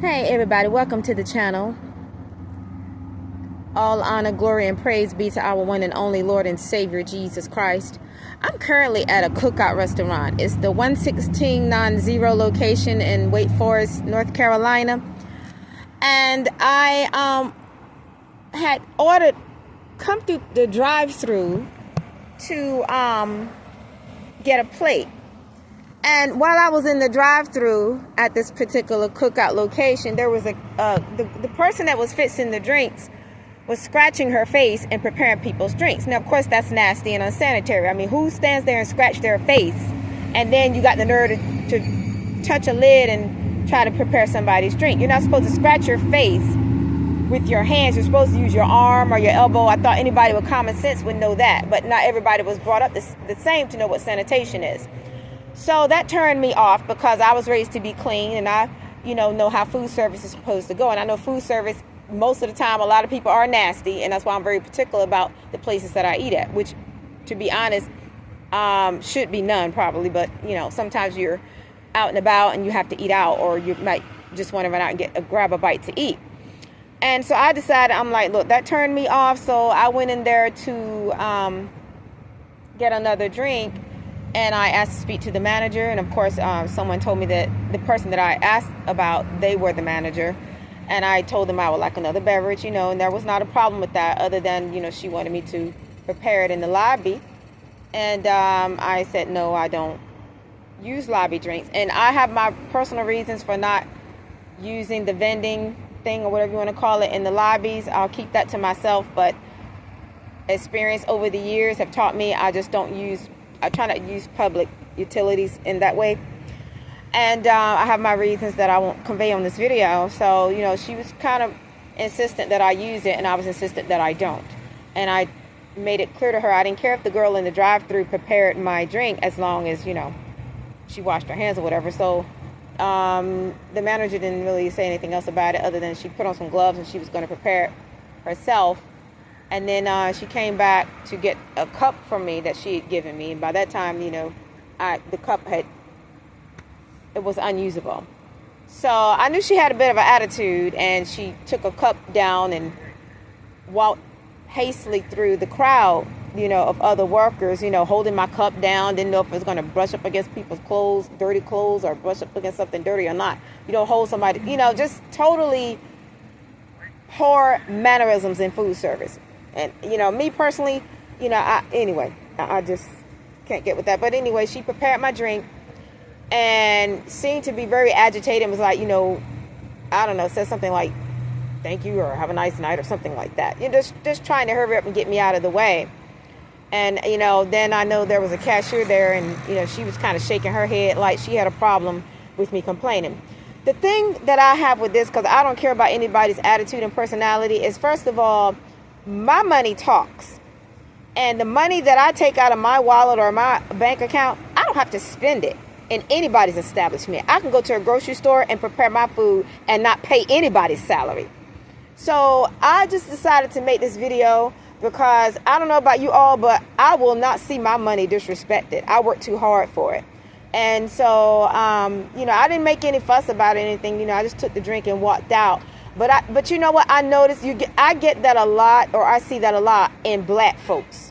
Hey everybody, welcome to the channel. All honor, glory, and praise be to our one and only Lord and Savior Jesus Christ. I'm currently at a cookout restaurant. It's the 11690 location in Wake Forest, North Carolina. And I had ordered, come through the drive-thru to get a plate. And while I was in the drive-thru at this particular cookout location, there was the person that was fixing the drinks was scratching her face and preparing people's drinks. Now, of course, that's nasty and unsanitary. I mean, who stands there and scratch their face, and then you got the nerve to touch a lid and try to prepare somebody's drink? You're not supposed to scratch your face with your hands. You're supposed to use your arm or your elbow. I thought anybody with common sense would know that, but not everybody was brought up the same to know what sanitation is. So that turned me off because I was raised to be clean, and I, know how food service is supposed to go. And I know food service, most of the time, a lot of people are nasty, and that's why I'm very particular about the places that I eat at, which, to be honest, should be none probably. But, sometimes you're out and about and you have to eat out, or you might just want to run out and grab a bite to eat. And so I decided, I'm like, look, that turned me off. So I went in there to get another drink. And I asked to speak to the manager. And of course, someone told me that the person that I asked about, they were the manager. And I told them I would like another beverage, and there was not a problem with that, other than, she wanted me to prepare it in the lobby. And I said, no, I don't use lobby drinks. And I have my personal reasons for not using the vending thing, or whatever you want to call it, in the lobbies. I'll keep that to myself. But experience over the years have taught me I try not to use public utilities in that way. And I have my reasons that I won't convey on this video. So, she was kind of insistent that I use it, and I was insistent that I don't. And I made it clear to her I didn't care if the girl in the drive-thru prepared my drink, as long as, she washed her hands or whatever. So the manager didn't really say anything else about it, other than she put on some gloves and she was going to prepare it herself. And then she came back to get a cup from me that she had given me. And by that time, the cup it was unusable. So I knew she had a bit of an attitude, and she took a cup down and walked hastily through the crowd, of other workers, holding my cup down. Didn't know if it was going to brush up against people's clothes, dirty clothes, or brush up against something dirty or not. You don't hold somebody, just totally poor mannerisms in food service. And, me personally, I just can't get with that. But anyway, she prepared my drink and seemed to be very agitated, and was like, I don't know, said something like, thank you, or have a nice night, or something like that. Just trying to hurry up and get me out of the way. And, then I know there was a cashier there, and, she was kind of shaking her head like she had a problem with me complaining. The thing that I have with this, because I don't care about anybody's attitude and personality, is, first of all, my money talks. And the money that I take out of my wallet or my bank account, I don't have to spend it in anybody's establishment. I can go to a grocery store and prepare my food and not pay anybody's salary. So I just decided to make this video because I don't know about you all, but I will not see my money disrespected. I work too hard for it. And so, I didn't make any fuss about anything. I just took the drink and walked out. But you know what? I noticed I get that a lot, or I see that a lot in black folks.